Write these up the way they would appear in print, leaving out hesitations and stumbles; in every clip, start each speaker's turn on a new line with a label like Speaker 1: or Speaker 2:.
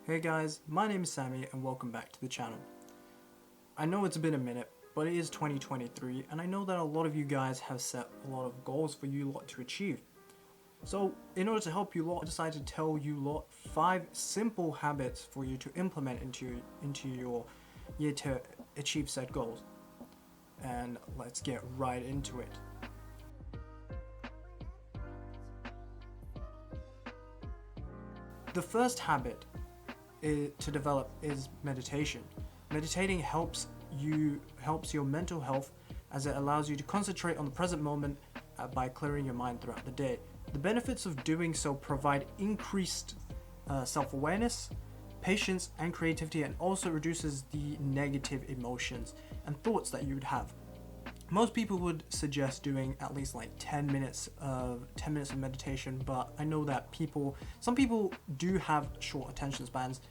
Speaker 1: Hey guys, my name is Sami and welcome back to the channel. I know it's been a minute, but it is 2023 and I know that a lot of you guys have set a lot of goals for you lot to achieve. So in order to help you lot, I decided to tell you lot 5 simple habits for you to implement into your year to achieve said goals. And let's get right into it. The first habit to develop is meditation. Meditating helps your mental health as it allows you to concentrate on the present moment by clearing your mind throughout the day. The benefits of doing so provide increased self-awareness, patience and creativity, and also reduces the negative emotions and thoughts that you would have. Most people would suggest doing at least like 10 minutes of meditation, but I know that some people do have short attention spans.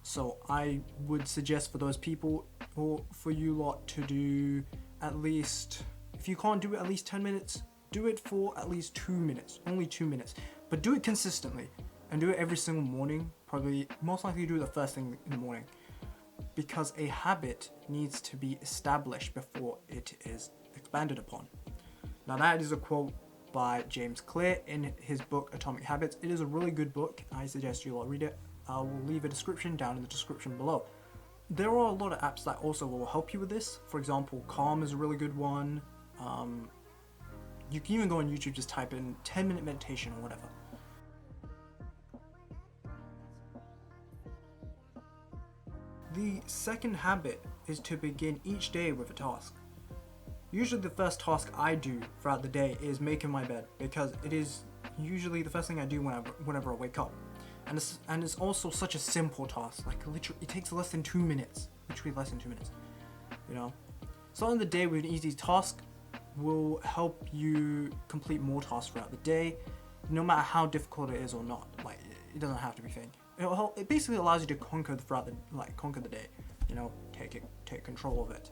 Speaker 1: So I would suggest for those people, or for you lot, to do at least, if you can't do it at least 10 minutes, do it for at least 2 minutes, only 2 minutes, but do it consistently and do it every single morning. Probably most likely do it the first thing in the morning, because a habit needs to be established before it is expanded upon. Now that is a quote by James Clear in his book Atomic Habits. It is a really good book. I suggest you all read it. I will leave a description down in the description below. There are a lot of apps that also will help you with this. For example, Calm is a really good one. You can even go on YouTube, just type in 10-minute meditation or whatever. The second habit is to begin each day with a task. Usually the first task I do throughout the day is making my bed, because it is usually the first thing I do whenever I wake up. And it's also such a simple task, like literally it takes less than 2 minutes, literally less than 2 minutes, you know. Starting the day with an easy task will help you complete more tasks throughout the day, no matter how difficult it is or not. Like, it doesn't have to be thing. It basically allows you to conquer the day, you know, take control of it.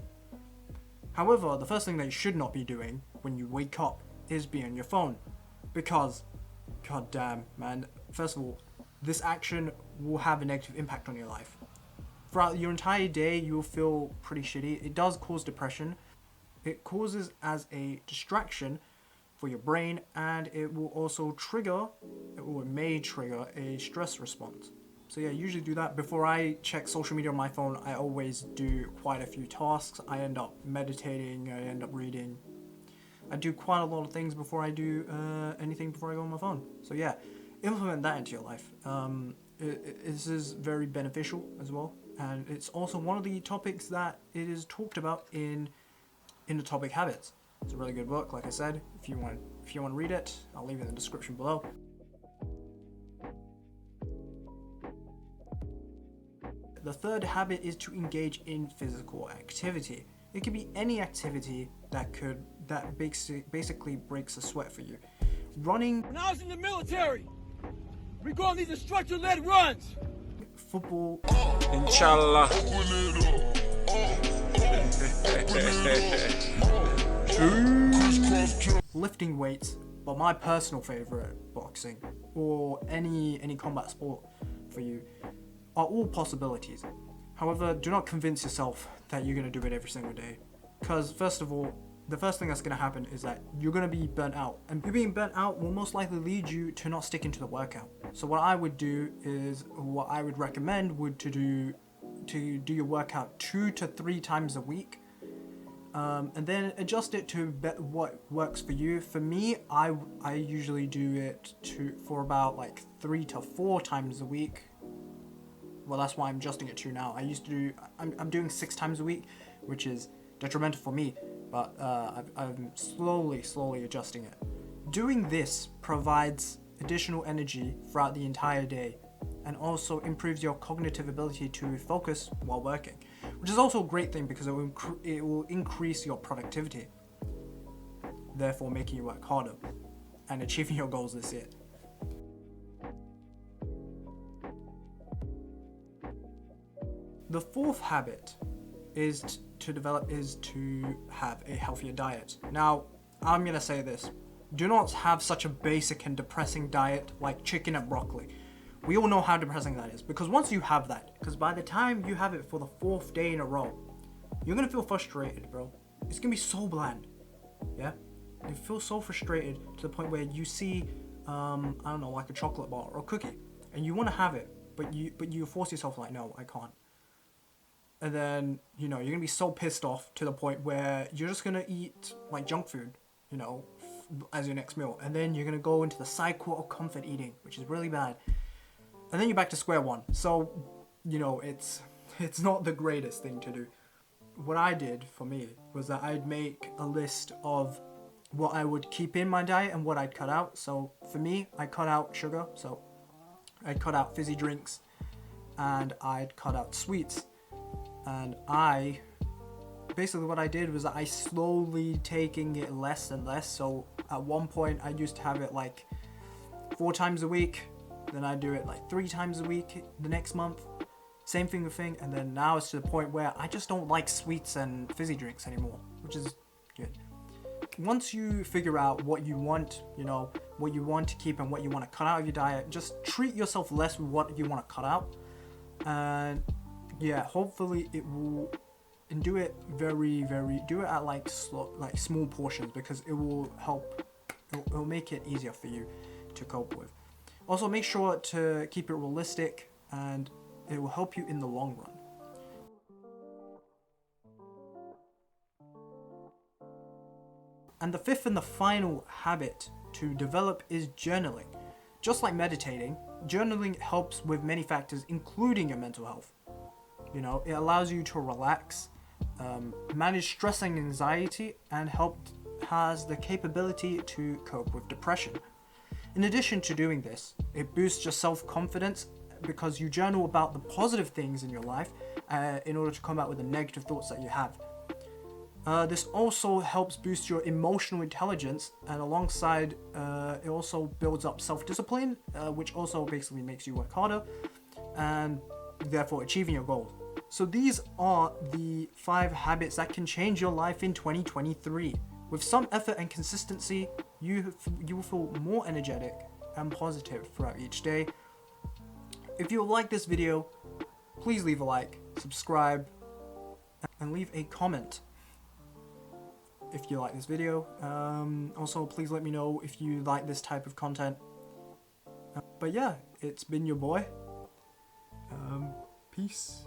Speaker 1: However, the first thing that you should not be doing when you wake up is be on your phone, because, god damn, man, first of all, this action will have a negative impact on your life. Throughout your entire day, you will feel pretty shitty. It does cause depression. It causes as a distraction for your brain, and it will also may trigger a stress response. So yeah, usually do that. Before I check social media on my phone, I always do quite a few tasks. I end up meditating, I end up reading. I do quite a lot of things before I do anything before I go on my phone. So yeah, implement that into your life. This is very beneficial as well, and it's also one of the topics that it is talked about in Atomic Habits. It's a really good book, like I said. If you want to read it, I'll leave it in the description below. The third habit is to engage in physical activity. It could be any activity that basically breaks a sweat for you. Running.
Speaker 2: When I was in the military, we go on these instructor-led runs.
Speaker 1: Football.
Speaker 3: Inshallah.
Speaker 1: Lifting weights, but my personal favorite, boxing, or any combat sport for you, are all possibilities. However, do not convince yourself that you're going to do it every single day, because first of all, the first thing that's going to happen is that you're going to be burnt out, and you being burnt out will most likely lead you to not sticking to the workout. So what I would recommend would to do your workout 2 to 3 times a week, and then adjust it to what works for you. For me, I usually do it for about like 3 to 4 times a week. Well, that's why I'm adjusting it to now. I'm doing 6 times a week, which is detrimental for me, but I'm slowly adjusting it. Doing this provides additional energy throughout the entire day, and also improves your cognitive ability to focus while working, which is also a great thing because it will increase your productivity, therefore making you work harder and achieving your goals this year. The fourth habit is to have a healthier diet. Now, I'm gonna say this: do not have such a basic and depressing diet like chicken and broccoli. We all know how depressing that is, because once you have that, because by the time you have it for the 4th day in a row, you're gonna feel frustrated, bro. It's gonna be so bland, yeah? You feel so frustrated to the point where you see, I don't know, like a chocolate bar or a cookie, and you want to have it, but you force yourself like, no, I can't. And then, you know, you're gonna be so pissed off to the point where you're just gonna eat like junk food, you know, as your next meal, and then you're gonna go into the cycle of comfort eating, which is really bad. And then you're back to square one. So, you know, it's not the greatest thing to do. What I did for me was that I'd make a list of what I would keep in my diet and what I'd cut out. So for me, I cut out sugar. So I'd cut out fizzy drinks and I'd cut out sweets. And basically what I did was that I slowly taking it less and less. So at one point I used to have it like 4 times a week. Then I'd do it like 3 times a week the next month. Same thing. And then now it's to the point where I just don't like sweets and fizzy drinks anymore, which is good. Once you figure out what you want, you know, what you want to keep and what you want to cut out of your diet, just treat yourself less with what you want to cut out. And yeah, hopefully it will, and do it do it at like small portions, because it will help, it'll make it easier for you to cope with. Also, make sure to keep it realistic, and it will help you in the long run. And the 5th and the final habit to develop is journaling. Just like meditating, journaling helps with many factors, including your mental health. You know, it allows you to relax, manage stress and anxiety, and has the capability to cope with depression. In addition to doing this, it boosts your self-confidence because you journal about the positive things in your life in order to combat with the negative thoughts that you have. This also helps boost your emotional intelligence, and alongside, it also builds up self-discipline, which also basically makes you work harder and therefore achieving your goals. So these are the 5 habits that can change your life in 2023. With some effort and consistency, you will feel more energetic and positive throughout each day. If you like this video, please leave a like, subscribe, and leave a comment if you like this video. Also, please let me know if you like this type of content. But yeah, it's been your boy. Peace.